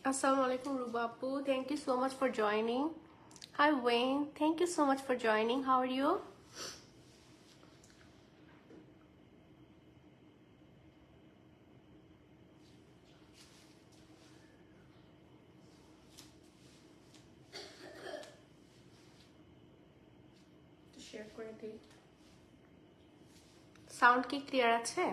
Assalamualaikum Rubapu. Thank you so much for joining. Hi Wayne. Thank you so much for joining. How are you? Share করে দিই। Sound কি clear আছে?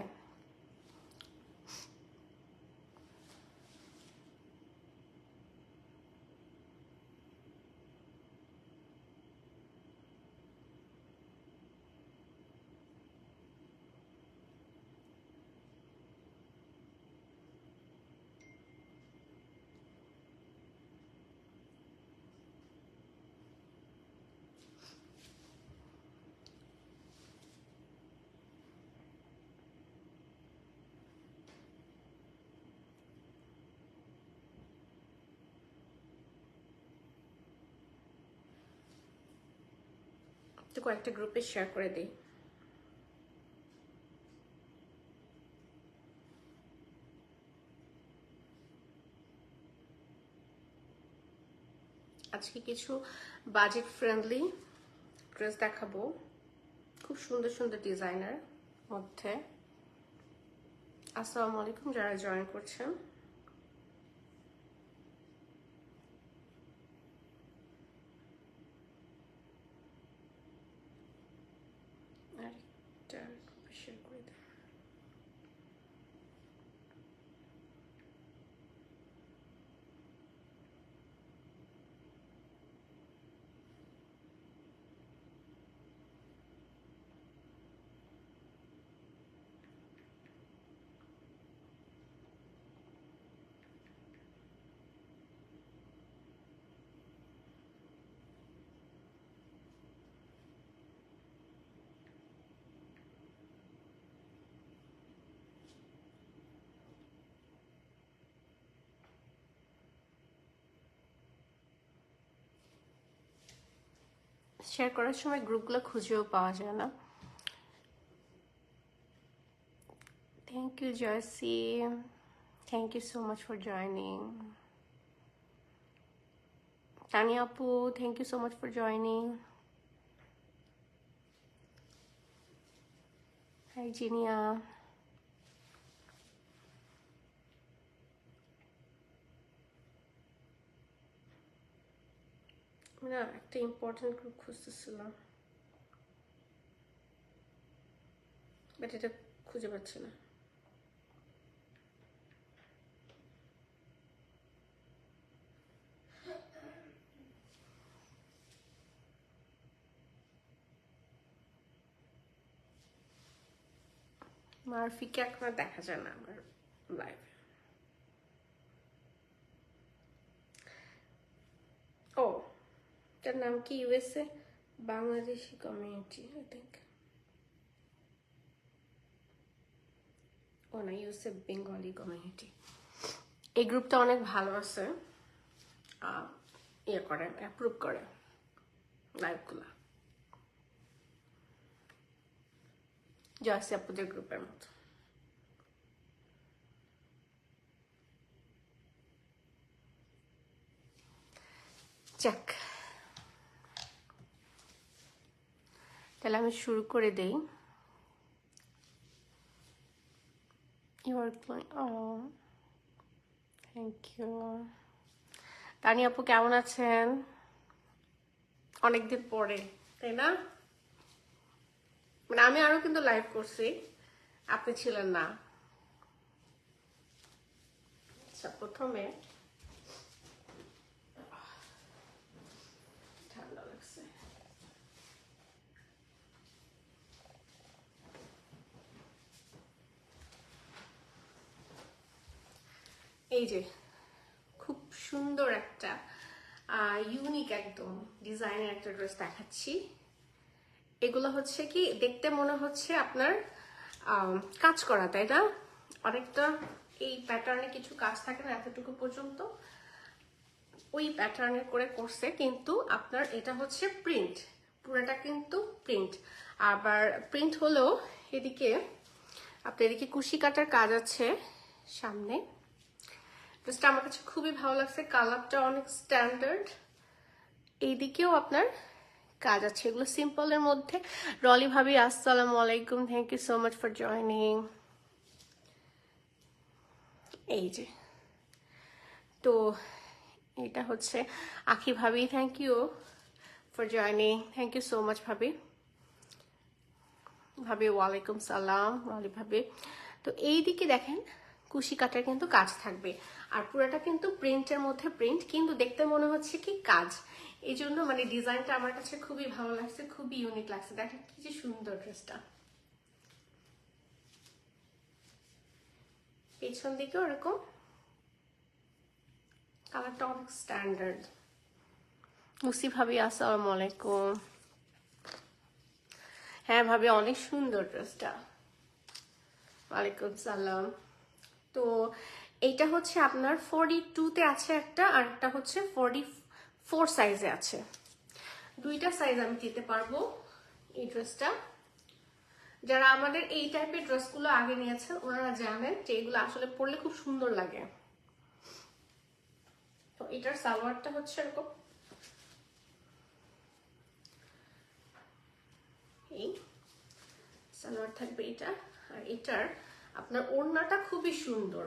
তো কয়েকটা গ্রুপে share করে দিই। আজকে কিছু বাজেট ফ্রেন্ডলি ড্রেস দেখাবো, খুব সুন্দর সুন্দর ডিজাইনার মধ্যে। আসসালামু আলাইকুম যারা জয়েন করছেন। আরেকটা গ্রুপে শেয়ার করে দিই। শেয়ার করার সময় গ্রুপগুলো খুঁজেও পাওয়া যায় না। থ্যাংক ইউ জয়সি, thank you so much for joining. Tania আপু, thank you so much for joining. Hi Zinia. না, একটা ইম্পর্টেন্ট গ্রুপ খুঁজতেছিলাম, বাট এটা খুঁজে পাচ্ছি না। মারফিকে এখন আর দেখা যায় না আমার লাইভে। ও, তার নাম কি? USA Bangladeshi community, I think. ও না, ইউএসএ বেঙ্গলি কমিউনিটি। এই গ্রুপটা অনেক ভালো আছে, ইয়ে করে, অ্যাপ্রুভ করে লাইভগুলো, জয়সি আপুদের গ্রুপের মতো। যাক, তাহলে আমি শুরু করে দেই। You are thank you. Tani আপু কেমন আছেন? অনেকদিন পরে, তাই না? মানে আমি আরো কিন্তু লাইভ করছি, আপনি ছিলেন না। আচ্ছা, প্রথমে ঠান্ডা লাগছে। এই যে খুব সুন্দর একটা ইউনিক একদম ডিজাইনের একটা ড্রেস দেখাচ্ছি। এগুলো হচ্ছে কি, দেখতে মনে হচ্ছে আপনার কাজ করা, তাই না? অনেকটা এই প্যাটার্নে কিছু কাজ থাকে না এতটুকু পর্যন্ত, ওই প্যাটার্নের করে করছে, কিন্তু আপনার এটা হচ্ছে প্রিন্ট, পুরোটা কিন্তু প্রিন্ট। আবার প্রিন্ট হলেও এদিকে আপনার এদিকে কুশি কাটার কাজ আছে সামনে, ড্রেসটা আমার কাছে খুবই ভালো লাগছে, কালারটা অনেক স্ট্যান্ডার্ড। এইদিকেও আপনার কাজ আছে, এগুলো সিম্পলের মধ্যে। রলি ভাবি আসসালামু আলাইকুম, thank you so much for joining. এই যে, তো এটা হচ্ছে আখি ভাবি, thank you for joining, thank you so much ভাবি। ভাবি ওয়ালাইকুম সালাম, রলি ভাবি। তো এইদিকে দেখেন কুশি কাটার কিন্তু কাজ থাকবে, আর পুরোটা কিন্তু প্রিন্টের মধ্যে প্রিন্ট, কিন্তু দেখতে মনে হচ্ছে কি কাজ। এই জন্য মানে ডিজাইনটা আমার কাছে খুবই ভালো লাগছে, খুবই ইউনিক লাগছে। দেখেন কি যে সুন্দর ড্রেসটা। পেছন দিকেও এরকম কালারটা অনেক স্ট্যান্ডার্ড। মুসি ভাবি আসসালামু আলাইকুম। হ্যাঁ ভাবি, অনেক সুন্দর ড্রেসটা। ওয়ালাইকুম সালাম। তো এইটা হচ্ছে আপনার 42-তে আছে একটা, আর একটা হচ্ছে 44 সাইজে আছে। দুইটা সাইজ আমি দিতে পারবো এই ড্রেসটা। যারা আমাদের এই টাইপের ড্রেসগুলো আগে নিয়েছেন ওনারা জানেন যে এগুলো আসলে পরলে খুব সুন্দর লাগে। তো এটার সালোয়ারটা হচ্ছে এরকম, এই সালোয়ার থাকবে এটা। আর এটার আপনার ওড়নাটা খুবই সুন্দর,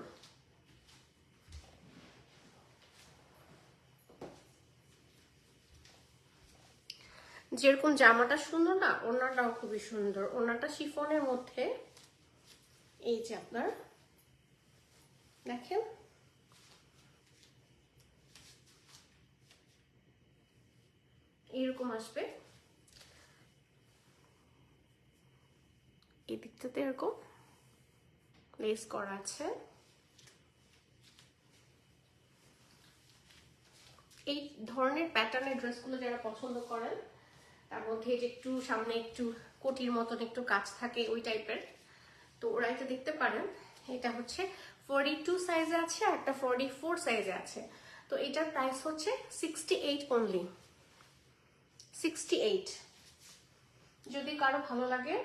যেরকম জামাটা সুন্দর না, ওড়নাটাও খুবই সুন্দর। ওড়নাটা শিফনের মধ্যে, এই যে আপনার দেখেন এরকম আসবে। এই দিকটাতে এরকম লেস করা আছে। এই ধরনের প্যাটার্নের ড্রেসগুলো যারা পছন্দ করেন, তার মধ্যে যে একটু সামনে একটু কোটির মতন একটু কাজ থাকে ওই টাইপের, তো ওরা এটা দেখতে পারেন। এটা হচ্ছে 42 সাইজে আছে, আর একটা 44 সাইজে আছে। তো এটার প্রাইস হচ্ছে 68 অনলি, 68। যদি কারো ভালো লাগে,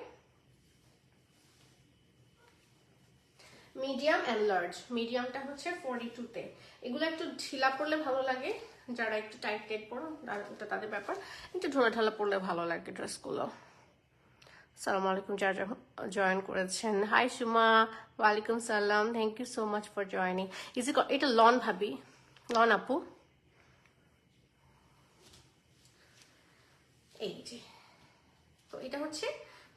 মিডিয়াম অ্যান্ড লার্জ। মিডিয়ামটা হচ্ছে 42-তে। এগুলো একটু ঢিলা পড়লে ভালো লাগে, যারা একটু টাইট টাইট পরো ওটা তাদের ব্যাপার। একটু ঢোলা ঢালা পরলে ভালো লাগে ড্রেসগুলো। সালাম আলাইকুম যারা জয়েন করেছেন। হাই সুমা, ওয়ালাইকুম সালাম, thank you so much for joining. এটা লন ভাবি, লন আপু। এই যে, তো এটা হচ্ছে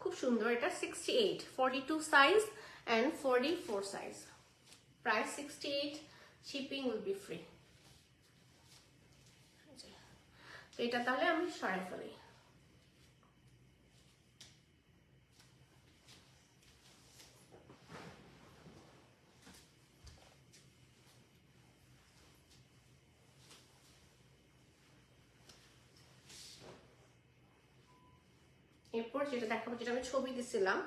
খুব সুন্দর। এটা 68, 42 size and 44 size. Price 68, shipping will be free. তো এটা তাহলে আমি সরাই ফেলি। এরপর যেটা দেখাবো, যেটা আমি ছবি দিছিলাম,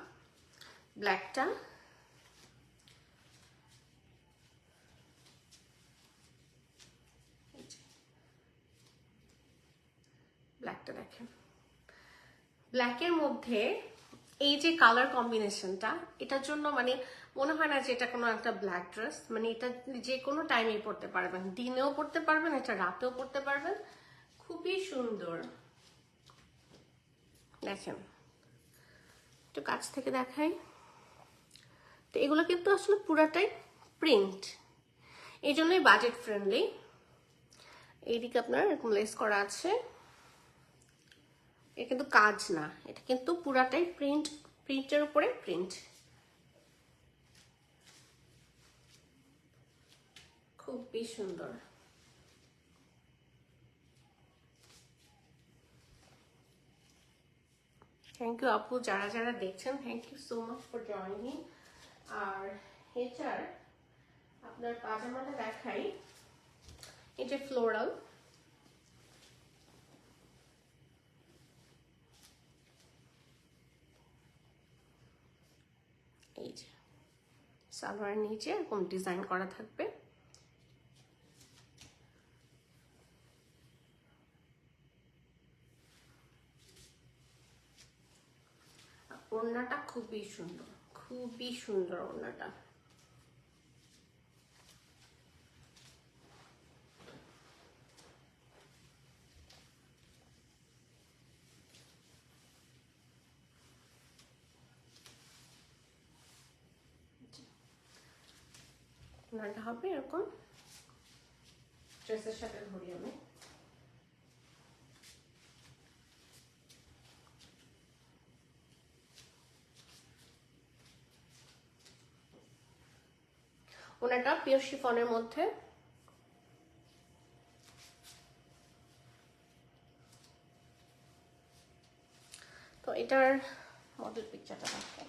ব্ল্যাকটা। ব্ল্যাকটা দেখেন, ব্ল্যাকের মধ্যে এই যে কালার কম্বিনেশনটা, এটার জন্য মানে মনে হয় না যে এটা কোনো একটা ব্ল্যাক ড্রেস। মানে এটা যে কোনো টাইমেই পরতে পারবেন, দিনেও পরতে পারবেন, এটা রাতেও পরতে পারবেন। খুবই সুন্দর। দেখেন একটু কাছ থেকে দেখাই। তো এগুলো কিন্তু আসলে পুরাটাই প্রিন্ট, এই জন্যই বাজেট ফ্রেন্ডলি। এইদিকে আপনার এরকম লেস করা আছে। এটা কিন্তু কাজ না, এটা কিন্তু পুরাটাই প্রিন্ট, প্রিন্টের উপরে প্রিন্ট। খুবই সুন্দর। থ্যাংক ইউ আপু, যারা যারা দেখছেন thank you so much for joining. আর এটার আপনার পাজামাটা দেখাই, এটা ফ্লোরাল। এই যে সালোয়ার নিচে এরকম ডিজাইন করা থাকবে। ওড়নাটা খুবই সুন্দর, খুবই সুন্দর ওড়নাটা। ওনাটা হবে এরকম, ড্রেসের সাথে ধরি আমি। ওনাটা পিওর শিফনের মধ্যে, তো এটার মডেল পিকচারটা দেখো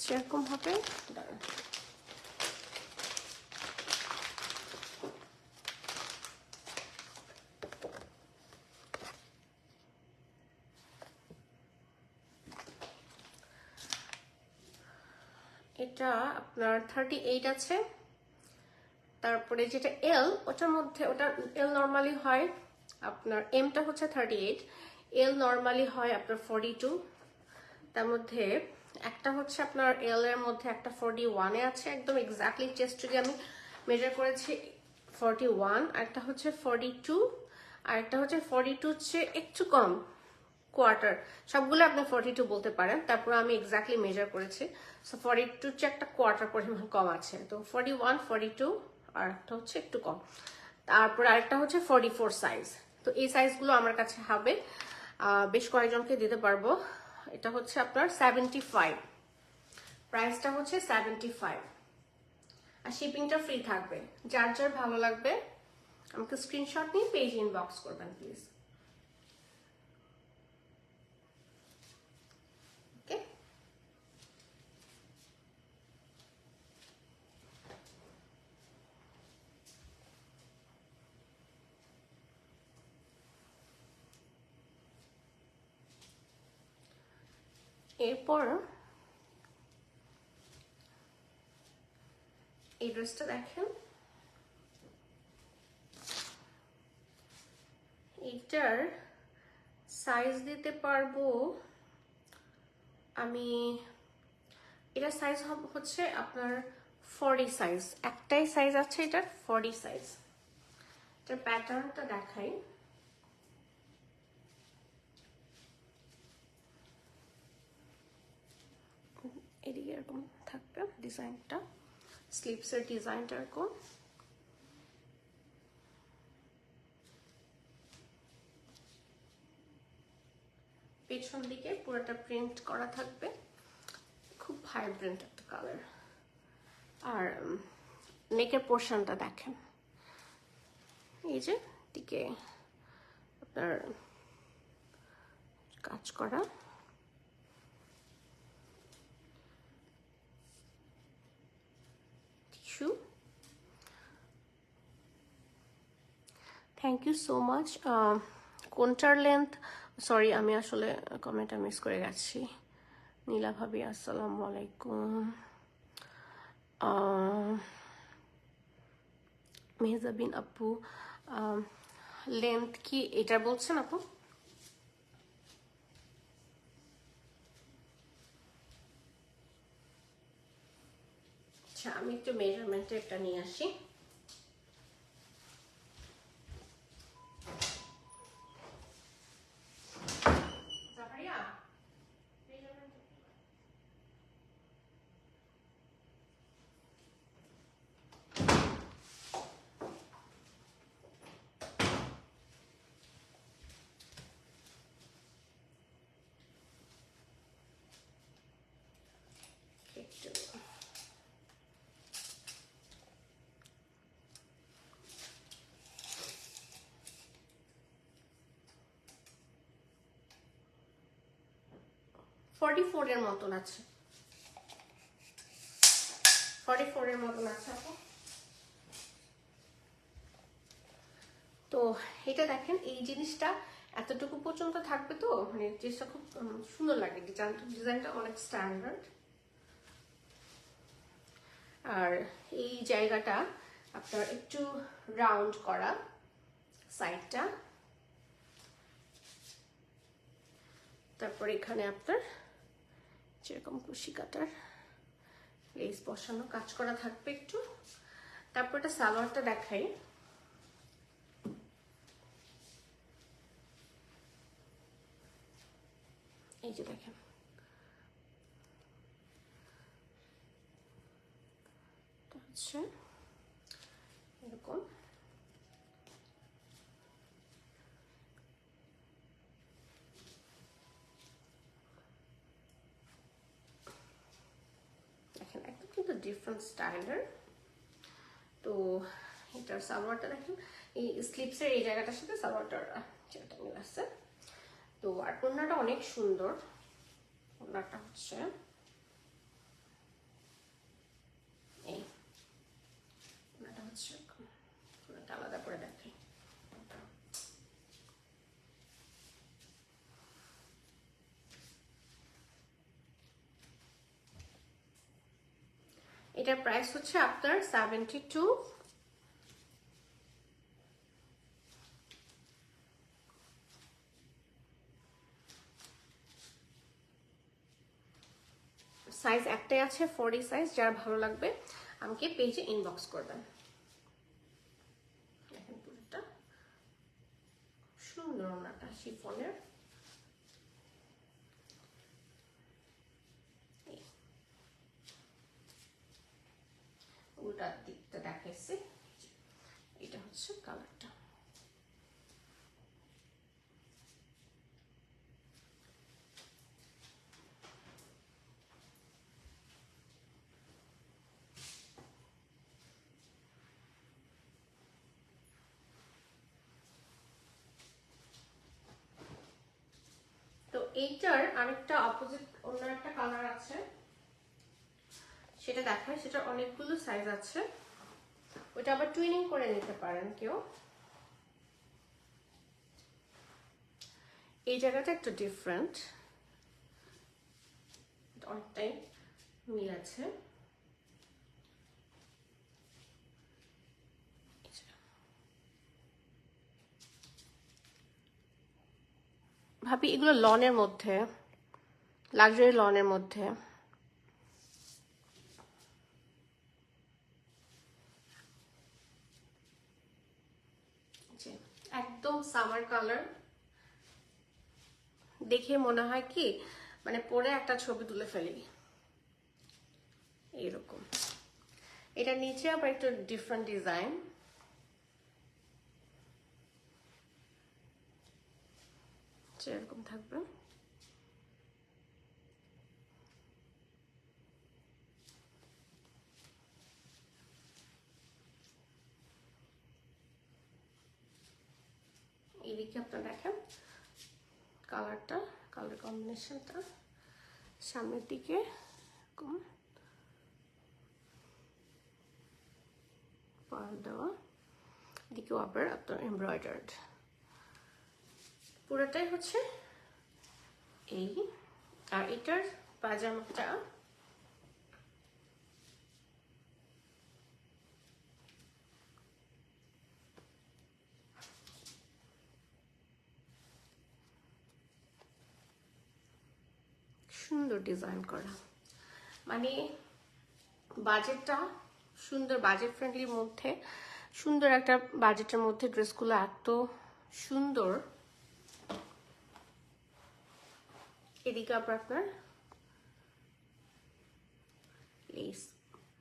সেরকম হবে। দাঁড়ান, এটা আপনার 38 আছে। তারপরে যেটা এল, ওটার মধ্যে, ওটা এল নর্মালি হয় আপনার, এমটা হচ্ছে 38, এল নর্মালি হয় আপনার 42। তার মধ্যে একটা হচ্ছে আপনার এল এর মধ্যে একটা 41 এ আছে একদম এক্স্যাক্টলি চেস্ট যদি আমি মেজার করেছি 41, আর একটা হচ্ছে 42, আর একটা হচ্ছে 42 চেয়ে একটু কম কোয়ার্টার, সবগুলো আপনি 42 বলতে পারেন। তারপর আমি এক্স্যাক্টলি মেজার করেছি, সো 42 চেয়ে একটা কোয়ার্টার পরিমাণ কম আছে, তো 41, 42, আর একটা হচ্ছে একটু কম। তারপর আরেকটা হচ্ছে 44 সাইজ। তো এই সাইজগুলো আমার কাছে হবে, বেশ কয়েকজনকে দিতে পারবো। এটা হচ্ছে আপনার 75, প্রাইসটা হচ্ছে 75, আর শিপিংটা ফ্রি থাকবে। যার যার ভালো লাগবে আমাকে স্ক্রিনশট নিয়ে পেজ ইনবক্স করবেন প্লিজ। ওকে, এরপর এই ড্রেসটা দেখেন, এটার সাইজ দিতে পারবো আমি, এটা সাইজ হচ্ছে আপনার 40 সাইজ, একটাই সাইজ আছে এটার 40 সাইজ। এটার প্যাটার্নটা দেখাই, এদিকে এরকম থাকবে ডিজাইনটা, স্লিভসের ডিজাইনটা এরকম, পেছন দিকে পুরোটা প্রিন্ট করা থাকবে, খুব ভাইব্রেন্ট একটা কালার। আর নেকের পোর্শনটা দেখেন, এই যে দিকে আপনার কাজ করা, tissue. Thank you so much. কোনটার লেন্থ, সরি আমি আসলে কমেন্টটা মিস করে গেছি। নীলা ভাবি আসসালামু আলাইকুম। মেহজাবিন আপু, লেন্থ কি এটা বলছেন আপু? আচ্ছা, আমি একটু মেজারমেন্টে একটা নিয়ে আসি। একটু 44 এর মতন আছে, 44 এর মতন আছে আপু। তো এটা দেখেন, এই জিনিসটা এতটুকু পর্যন্ত থাকবে, তো মানে জিনিসটা খুব সুন্দর লাগে, ডিজাইনটা অনেক স্ট্যান্ডার্ড। আর এই জায়গাটা আপনার একটু রাউন্ড করা সাইডটা, তারপর এখানে আপনার যেরকম কুশি কাটার লেস বসানো কাজ করা থাকবে একটু। তারপর এটা সালোয়ারটা দেখাই, এই যে দেখেন হচ্ছে এরকম। দেখেন একদম কিন্তু ডিফারেন্ট স্টাইলের। তো এটার সালোয়ারটা দেখেন এই স্লিপসের এই জায়গাটার সাথে সালোয়ারটার যেটা মিল আছে। তো আর ওড়নাটা অনেক সুন্দর। ওড়নাটা হচ্ছে এই, ওড়নাটা হচ্ছে ওড়নাটা আলাদা করে দেখাই। এটার প্রাইস হচ্ছে আপনার 72। সাইজ একটাই আছে 40 সাইজ। যার ভালো লাগবে আমাকে পেজে ইনবক্স করবেন। দেখেন পুরোটা সুন্দর, ওনাটা শিফনের। উল্টা দিকটা দেখাইছি, এটা হচ্ছে কালারটা। তো এইটার আরেকটা অপোজিট অন্য একটা কালার আছে, সেটা দেখায়। সেটা অনেকগুলো সাইজ আছে, ওইটা আবার টুইনিং করে নিতে পারেন কেউ। এই জায়গাটা একটু ডিফারেন্ট, অনেকটাই মিল আছে। ভাবি এগুলো লনের মধ্যে, লাক্সারি লনের মধ্যে। একদম সামার কালার, দেখে মনে হয় কি মানে পরে একটা ছবি তুলে ফেলি এইরকম। এটা নিচে আবার একটু ডিফারেন্ট ডিজাইন, এরকম থাকবে। এদিকে আপনারা দেখেন কালারটা, কালার কম্বিনেশনটা সামনের দিকে এরকম পার দেওয়া, এদিকেও আবার আপনার এমব্রয়ডার্ড। পুরোটাই হচ্ছে এই। আর এটার পাজামাটা সুন্দর ডিজাইন করা, মানে বাজেটটা সুন্দর, বাজেট ফ্রেন্ডলির মধ্যে সুন্দর একটা বাজেটের মধ্যে ড্রেসগুলো এত সুন্দর। এদিকে আবার আপনার লেস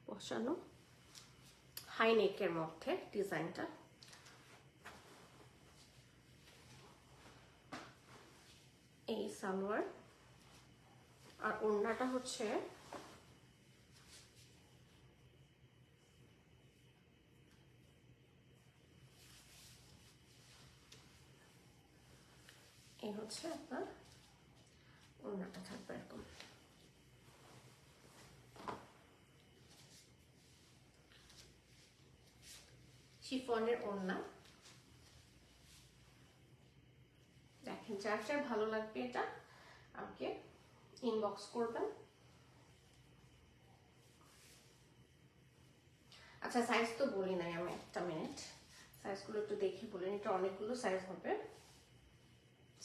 বসানো, হাই নেকের মধ্যে ডিজাইনটা। এই সালোয়ার, আর ওড়নাটা হচ্ছে এই হচ্ছে আপনার ওড়নাটা থাকবে এরকম। শিফনের ওড়না। দেখেন যার যার ভালো লাগবে এটা আমাকে ইনবক্স করবেন। আচ্ছা সাইজ তো বলি নাই আমি, একটা মিনিট সাইজগুলো একটু দেখে বলেন। এটা অনেকগুলো সাইজ হবে,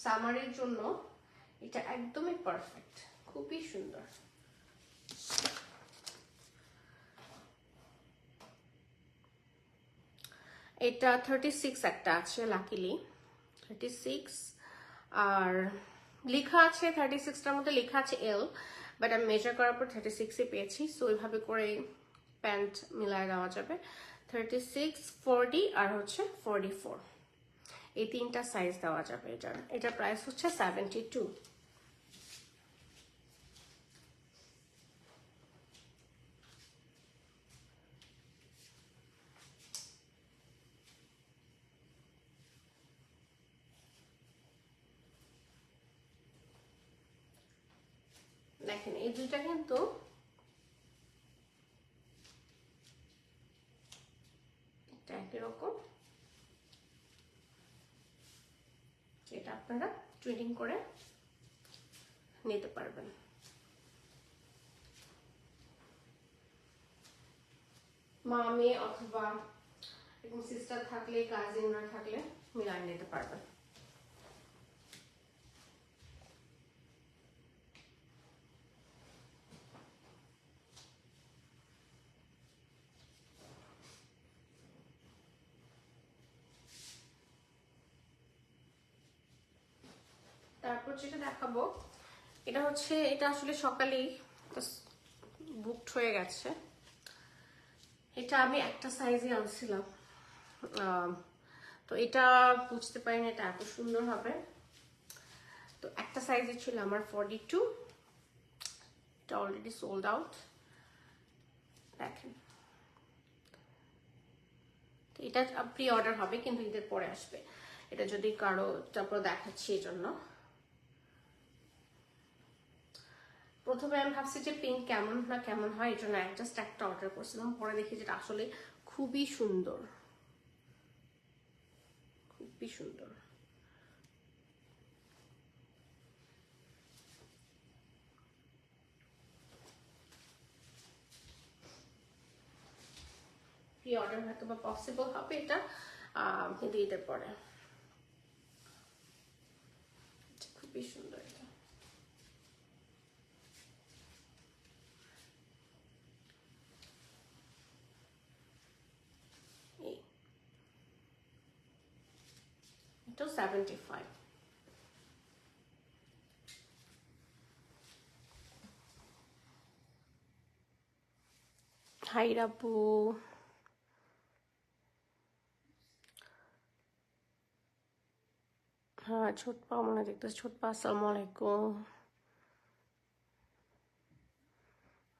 সামারের জন্য এটা একদমই পারফেক্ট, খুবই সুন্দর। এটা 36 একটা আছে, লাকিলি 36। আর লেখা আছে 36টার মধ্যে লেখা আছে এল, বাট আমি মেজার করার পর 36-এ পেয়েছি। সো ওইভাবে করে প্যান্ট মিলায় দেওয়া যাবে। 36, 40 আর হচ্ছে 44, এই তিনটা সাইজ দেওয়া যাবে। এটার প্রাইস হচ্ছে 72। দেখেন এই দুইটা কিন্তু একই রকম, এটা আপনারা টুইনিং করে নিতে পারবেন। মা মেয়ে অথবা এরকম সিস্টার থাকলে, কাজিনরা থাকলে মিলাই নিতে পারবেন। তারপর যেটা দেখাবো এটা হচ্ছে, এটা আসলে সকালেই বুকড হয়ে গেছে। এটা আমি একটা সাইজে আনছিলাম, তো এটা বুঝতে পারিনি এটা এত সুন্দর হবে। তো একটা সাইজে ছিল আমার 42, এটা অলরেডি সোল্ড আউট। দেখেন এটা প্রি অর্ডার হবে কিন্তু ঈদের পরে আসবে। এটা যদি কারো, তারপর দেখাচ্ছি এই জন্য। প্রথমে আমি ভাবছি যে পিঙ্ক কেমন না কেমন হয়, এই জন্য জাস্ট একটা অর্ডার করছিলাম। পরে দেখি যেটা আসলে খুবই সুন্দর, খুবই সুন্দর। প্রি অর্ডার হয়তো বা পসিবল হবে এটা কিন্তু ঈদের পরে। খুবই সুন্দর এটা। এটাও 75। হাই রাবু, হ্যাঁ ছোট পা মনে দেখতে, ছোট পা আসসালামু আলাইকুম।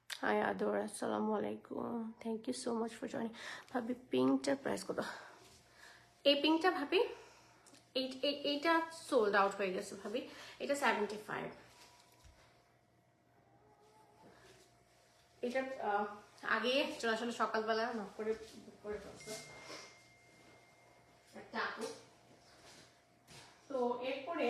হাই আদর, আসসালামু আলাইকুম, thank you so much for joining. ভাবি পিঙ্কটার প্রাইস কত? এই পিঙ্কটা ভাবি এইটা সোল্ড আউট হয়ে গেছে ভাবি, এটা 75। এটা আগে আসলে সকালবেলা নক করে বুক করে ফেলছে একটা আপু। তো এরপরে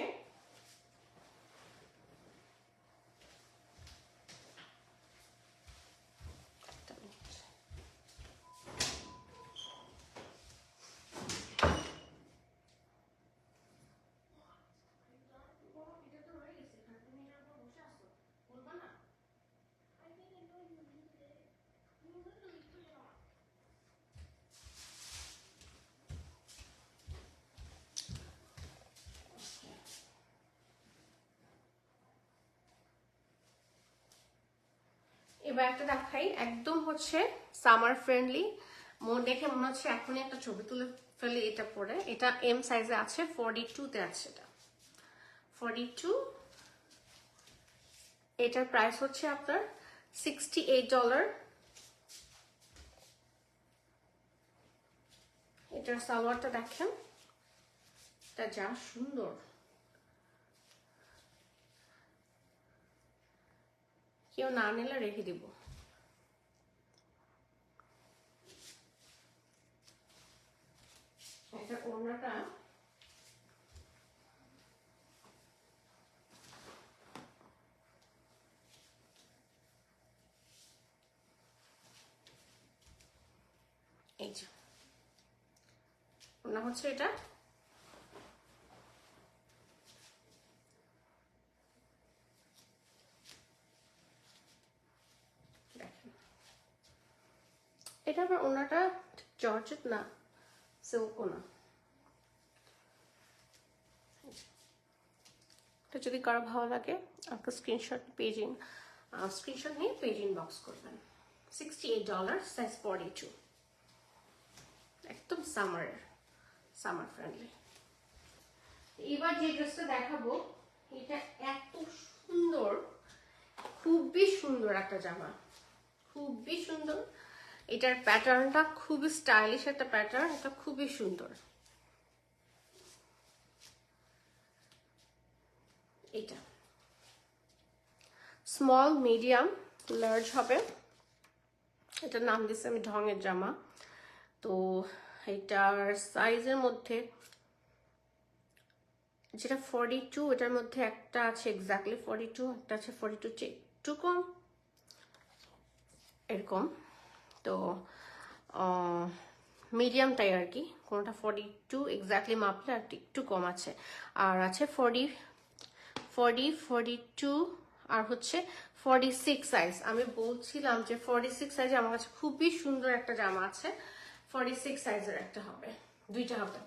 এবার একটা দেখাই, একদম হচ্ছে সামার ফ্রেন্ডলি। দেখে মনে হচ্ছে এখনই একটা ছবি তুলে ফেলি এটা পরে। এটা এম সাইজে আছে, 42 তে আছে এটা, 42। এটার প্রাইস হচ্ছে আপনার $68। এটার সালোয়ারটা দেখেন, এটা যা সুন্দর। কেউ না নিলে রেখে দিব। এটা ওড়নাটা এই যে ওড়না হচ্ছে এটা, দেখেন এটা আবার ওড়নাটা জর্জেট না, সিল্কও না। তো যদি কারো ভালো লাগে আমাকে স্ক্রিনশট নিয়ে পেজ ইনবক্স করবেন। $68, সাইজ 42, একদম সামার ফ্রেন্ডলি। এবার যে ড্রেসটা দেখাবো এটা এত সুন্দর, খুবই সুন্দর একটা জামা, খুবই সুন্দর। এটার প্যাটার্নটা খুবই স্টাইলিশ একটা প্যাটার্ন, এটা খুবই সুন্দর। এটা স্মল মিডিয়াম লার্জ হবে, এটার নাম দিচ্ছি আমি ঢঙের জামা। তো এটার সাইজের মধ্যে যেটা 42, এটার মধ্যে একটা আছে এক্স্যাক্টলি 42, একটা আছে 42 চেয়ে একটু কম এরকম। তো মিডিয়ামটাই আর কি, কোনোটা 42 এক্স্যাক্টলি মাপলে আর একটু কম আছে, আর আছে 40, 42 আর হচ্ছে 46 সাইজ। আমি বলছিলাম যে 46 সাইজে আমার কাছে খুবই সুন্দর একটা জামা আছে, 46 সাইজের একটা হবে, দুইটা হবে।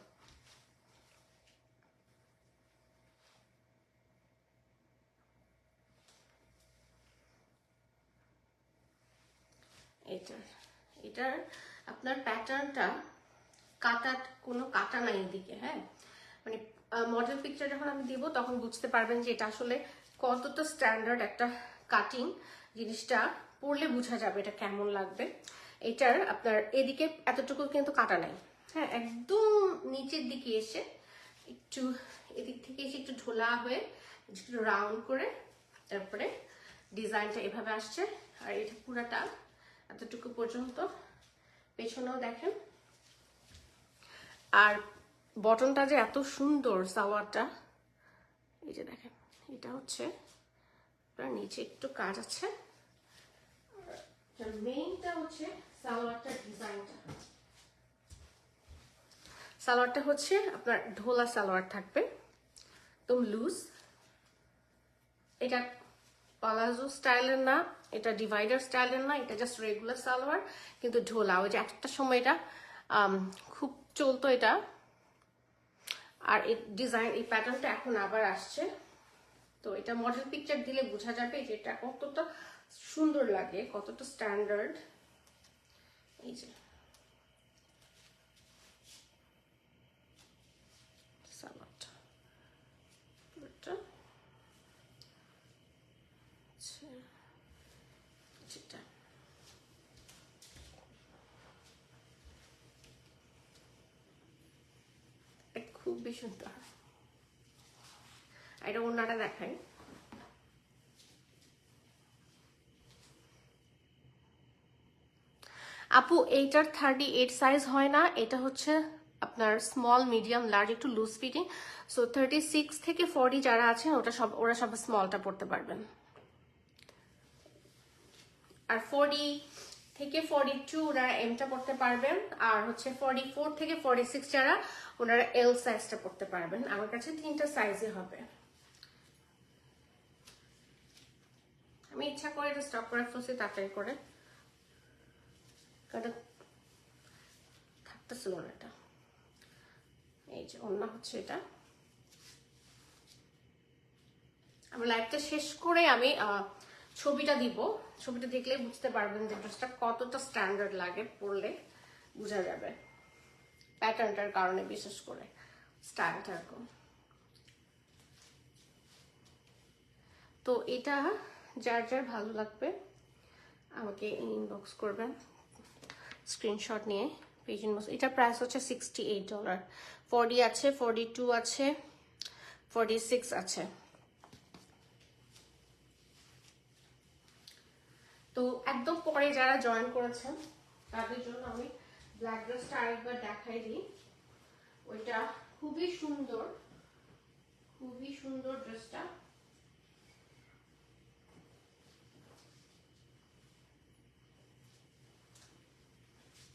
এটার আপনার প্যাটার্নটা কাটা, কোনো কাটা নাই এদিকে, হ্যাঁ, মানে মডেল পিকচার যখন আমি দিব তখন বুঝতে পারবেন যে এটা আসলে কতটা স্ট্যান্ডার্ড একটা কাটিং, জিনিসটা পরলে বোঝা যাবে এটা কেমন লাগবে। এটার আপনার এদিকে এতটুকু কিন্তু কাটা নাই, হ্যাঁ, একদম নিচের দিকে এসে একটু এদিক থেকে এসে একটু ঢোলা হয়ে একটু রাউন্ড করে তারপরে ডিজাইনটা এভাবে আসছে। আর এটা পুরাটা এতটুকু পর্যন্ত, পেছনেও দেখেন। আর বটনটা যে এত সুন্দর, সালোয়ারটা এই যে দেখেন, এটা হচ্ছে নিচে একটু কাজ আছে, মেইনটা হচ্ছে সালোয়ারটার ডিজাইনটা। সালোয়ারটা হচ্ছে আপনার ঢোলা সালোয়ার থাকবে, একদম লুজ। এটা পালাজো স্টাইলের না, এটা ডিভাইডার স্টাইলের না, এটা জাস্ট রেগুলার সালোয়ার কিন্তু ঢোলা। ওই যে একটা সময় এটা খুব চলতো এটা, আর এই ডিজাইন, এই প্যাটার্নটা এখন আবার আসছে। তো এটা মডেল পিকচার দিলে বোঝা যাবে যে এটা কতটা সুন্দর লাগে, কতটা স্ট্যান্ডার্ড। এই যে সালোয়ারটা যেটা খুবই সুন্দর। এটা ওড়নাটা দেখাই, আপু এইটার 38 সাইজ হয় না, এটা হচ্ছে আপনার স্মল মিডিয়াম লার্জ, একটু লুজ ফিটিং। সো 36 থেকে 40 যারা আছেন ওরা সব স্মলটা পড়তে পারবেন, আর 40 থেকে 42 ওনারা এমটা পড়তে পারবেন, আর হচ্ছে 44 থেকে 46 যারা ওনারা এল সাইজটা পড়তে পারবেন। আমার কাছে 3টা সাইজই হবে। আমি ইচ্ছা করে এটা স্টক করে ফেলছি তাড়াতাড়ি করে, কারণ থাকতেছিল না এটা। এই যে ওড়না হচ্ছে এটা। আমি লাইভটা শেষ করে আমি ছবিটা দিব, ছবিটা দেখলে বুঝতে পারবেন যে ড্রেসটা কতটা স্ট্যান্ডার্ড লাগে, পরলে বোঝা যাবে প্যাটার্নটার কারণে, বিশেষ করে স্টাইলটা এরকম। তো এটা যার যার ভালো লাগবে আমাকে ইনবক্স করবেন স্ক্রিনশট নিয়ে পেজ ইনবক্স। এটা প্রাইস হচ্ছে $68, 40 আছে, 42 আছে, 46 আছে। তো একদম পরে যারা জয়েন করেছেন তাদের জন্য আমি ব্ল্যাক ড্রেসটা আরেকবার দেখাই দিই। ওইটা খুবই সুন্দর, খুবই সুন্দর ড্রেসটা।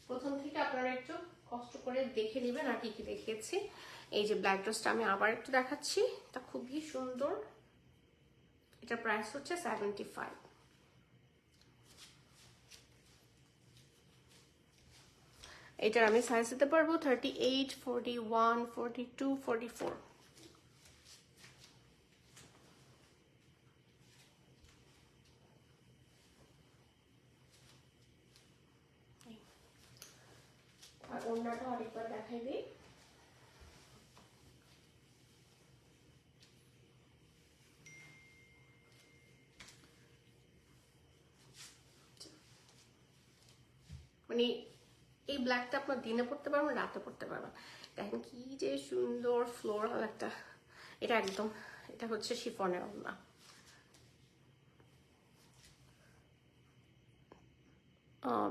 প্রথম থেকে আপনারা একটু কষ্ট করে দেখে নেবেন আর কি কি দেখিয়েছি। এই যে ব্ল্যাক ড্রেসটা আমি আবার একটু দেখাচ্ছি, এটা খুবই সুন্দর। এটা প্রাইস হচ্ছে 75। এটার আমি সাইজ দিতে পারবো 38, 41, 42, 44। ওড়নাটা আরেকবার দেখাই দিই। মানে এই ব্ল্যাকটা আপনার দিনে পড়তে পারবেন, রাতে পড়তে পারবেন। দেখেন কি যে সুন্দর ফ্লোরাল একটা, এটা একদম, এটা হচ্ছে শিফনের ওড়না।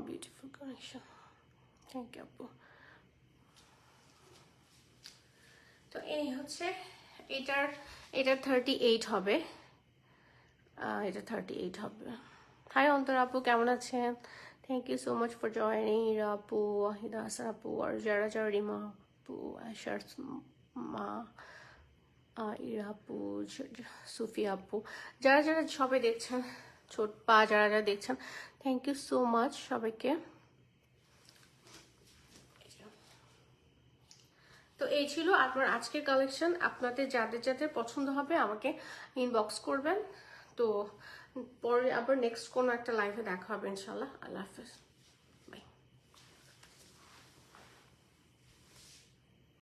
বিউটিফুল কালেকশন, থ্যাংক ইউ আপু। তো এই হচ্ছে এটার, এটা 38 হবে, এটা 38 হবে। হাই অন্তর আপু, কেমন আছেন? Thank you so much for joining. Ira আপু, ওয়াহিদা হাসান আপু, আর যারা যারা, রিমা আপু, আশার মা, ইরা আপু, সুফিয়া আপু, যারা যারা সবাই দেখছেন, ছোট পা যারা যারা দেখছেন, থ্যাংক ইউ সো মাচ সবাইকে। তো এই ছিল আপনার আজকের কালেকশন। আপনাদের যাদের যাদের পছন্দ হবে আমাকে ইনবক্স করবেন। তো পরে আবার নেক্সট কোনো একটা লাইভে দেখা হবে ইনশাল্লাহ। আল্লাহ হাফেজ।